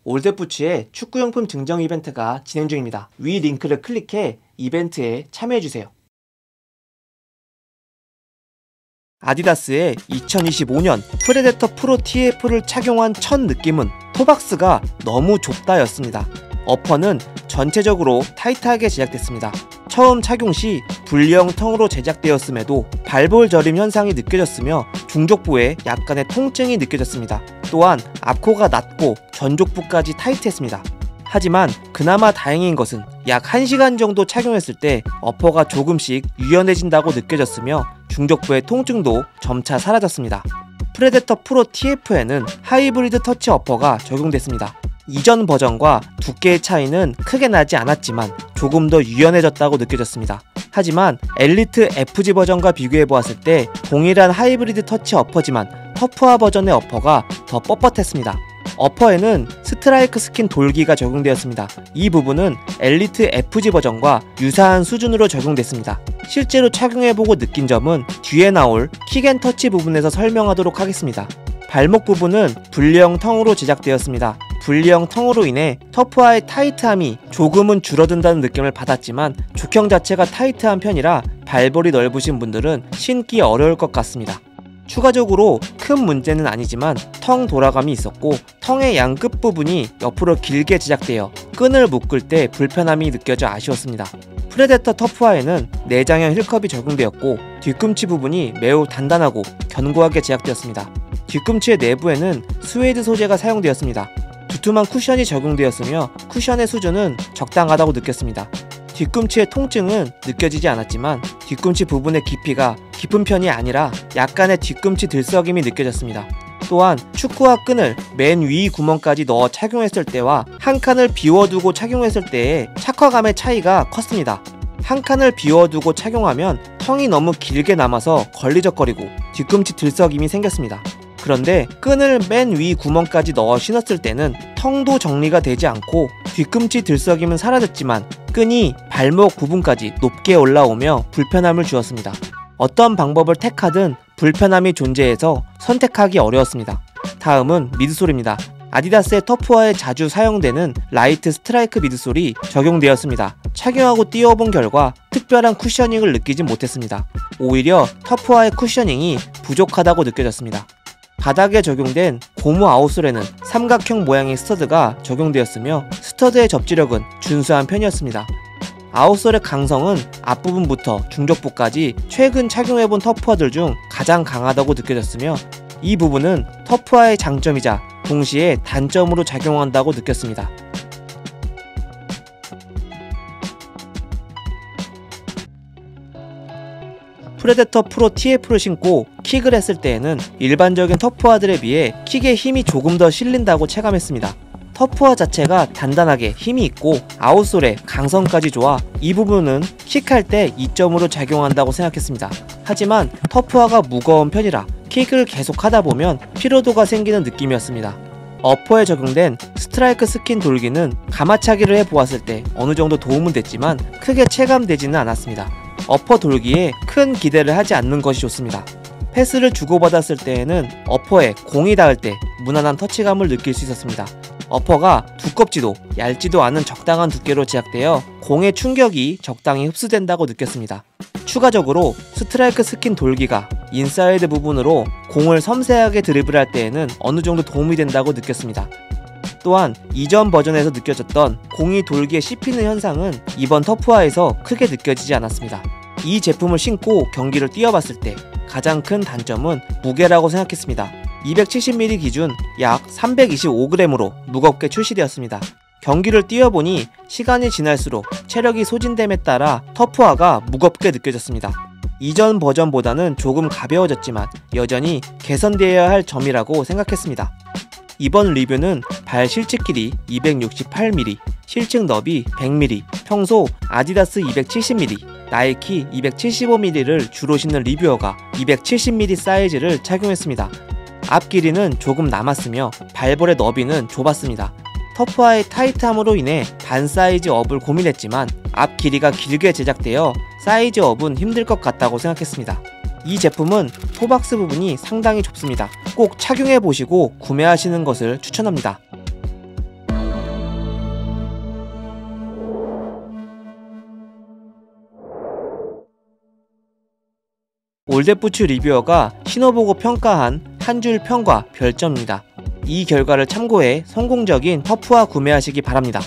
올드부츠의 축구용품 증정 이벤트가 진행 중입니다. 위 링크를 클릭해 이벤트에 참여해주세요. 아디다스의 2025년 프레데터 프로 TF를 착용한 첫 느낌은 토박스가 너무 좁다 였습니다. 어퍼는 전체적으로 타이트하게 제작됐습니다. 처음 착용 시 V형 텅으로 제작되었음에도 발볼 저림 현상이 느껴졌으며 중족부에 약간의 통증이 느껴졌습니다. 또한 앞코가 낮고 전족부까지 타이트했습니다. 하지만 그나마 다행인 것은 약 1시간 정도 착용했을 때 어퍼가 조금씩 유연해진다고 느껴졌으며 중족부의 통증도 점차 사라졌습니다. 프레데터 프로 TF에는 하이브리드 터치 어퍼가 적용됐습니다. 이전 버전과 두께의 차이는 크게 나지 않았지만 조금 더 유연해졌다고 느껴졌습니다. 하지만 엘리트 FG 버전과 비교해보았을 때 동일한 하이브리드 터치 어퍼지만 터프화 버전의 어퍼가 더 뻣뻣했습니다. 어퍼에는 스트라이크 스킨 돌기가 적용되었습니다. 이 부분은 엘리트 FG 버전과 유사한 수준으로 적용됐습니다. 실제로 착용해보고 느낀 점은 뒤에 나올 킥앤터치 부분에서 설명하도록 하겠습니다. 발목 부분은 V형 텅으로 제작되었습니다. V형 텅으로 인해 터프화의 타이트함이 조금은 줄어든다는 느낌을 받았지만 족형 자체가 타이트한 편이라 발볼이 넓으신 분들은 신기 어려울 것 같습니다. 추가적으로 큰 문제는 아니지만 텅 돌아감이 있었고 텅의 양 끝부분이 옆으로 길게 제작되어 끈을 묶을 때 불편함이 느껴져 아쉬웠습니다. 프레데터 터프화에는 내장형 힐컵이 적용되었고 뒤꿈치 부분이 매우 단단하고 견고하게 제작되었습니다. 뒤꿈치의 내부에는 스웨이드 소재가 사용되었습니다. 두툼한 쿠션이 적용되었으며 쿠션의 수준은 적당하다고 느꼈습니다. 뒤꿈치의 통증은 느껴지지 않았지만 뒤꿈치 부분의 깊이가 깊은 편이 아니라 약간의 뒤꿈치 들썩임이 느껴졌습니다. 또한 축구화 끈을 맨 위 구멍까지 넣어 착용했을 때와 한 칸을 비워두고 착용했을 때의 착화감의 차이가 컸습니다. 한 칸을 비워두고 착용하면 텅이 너무 길게 남아서 걸리적거리고 뒤꿈치 들썩임이 생겼습니다. 그런데 끈을 맨 위 구멍까지 넣어 신었을 때는 텅도 정리가 되지 않고 뒤꿈치 들썩임은 사라졌지만 끈이 발목 부분까지 높게 올라오며 불편함을 주었습니다. 어떤 방법을 택하든 불편함이 존재해서 선택하기 어려웠습니다. 다음은 미드솔입니다. 아디다스의 터프화에 자주 사용되는 라이트 스트라이크 미드솔이 적용되었습니다. 착용하고 뛰어본 결과 특별한 쿠셔닝을 느끼진 못했습니다. 오히려 터프화의 쿠셔닝이 부족하다고 느껴졌습니다. 바닥에 적용된 고무 아웃솔에는 삼각형 모양의 스터드가 적용되었으며 스터드의 접지력은 준수한 편이었습니다. 아웃솔의 강성은 앞부분부터 중족부까지 최근 착용해본 터프화들 중 가장 강하다고 느껴졌으며 이 부분은 터프화의 장점이자 동시에 단점으로 작용한다고 느꼈습니다. 프레데터 프로 TF를 신고 킥을 했을 때에는 일반적인 터프화들에 비해 킥에 힘이 조금 더 실린다고 체감했습니다. 터프화 자체가 단단하게 힘이 있고 아웃솔의 강성까지 좋아 이 부분은 킥할 때 이점으로 작용한다고 생각했습니다. 하지만 터프화가 무거운 편이라 킥을 계속 하다 보면 피로도가 생기는 느낌이었습니다. 어퍼에 적용된 스트라이크 스킨 돌기는 가마차기를 해보았을 때 어느정도 도움은 됐지만 크게 체감되지는 않았습니다. 어퍼 돌기에 큰 기대를 하지 않는 것이 좋습니다. 패스를 주고받았을 때에는 어퍼에 공이 닿을 때 무난한 터치감을 느낄 수 있었습니다. 어퍼가 두껍지도 얇지도 않은 적당한 두께로 제작되어 공의 충격이 적당히 흡수된다고 느꼈습니다. 추가적으로 스트라이크 스킨 돌기가 인사이드 부분으로 공을 섬세하게 드리블할 때에는 어느정도 도움이 된다고 느꼈습니다. 또한 이전 버전에서 느껴졌던 공이 돌기에 씹히는 현상은 이번 터프화에서 크게 느껴지지 않았습니다. 이 제품을 신고 경기를 뛰어봤을 때 가장 큰 단점은 무게라고 생각했습니다. 270mm 기준 약 325g으로 무겁게 출시되었습니다. 경기를 뛰어보니 시간이 지날수록 체력이 소진됨에 따라 터프화가 무겁게 느껴졌습니다. 이전 버전보다는 조금 가벼워졌지만 여전히 개선되어야 할 점이라고 생각했습니다. 이번 리뷰는 발 실측 길이 268mm, 실측 너비 100mm, 평소 아디다스 270mm, 나이키 275mm를 주로 신는 리뷰어가 270mm 사이즈를 착용했습니다. 앞 길이는 조금 남았으며 발볼의 너비는 좁았습니다. 터프화의 타이트함으로 인해 반 사이즈 업을 고민했지만 앞 길이가 길게 제작되어 사이즈 업은 힘들 것 같다고 생각했습니다. 이 제품은 토박스 부분이 상당히 좁습니다. 꼭 착용해보시고 구매하시는 것을 추천합니다. 올댓부츠 리뷰어가 신어보고 평가한 한 줄 평과 별점입니다. 이 결과를 참고해 성공적인 퍼프와 구매하시기 바랍니다.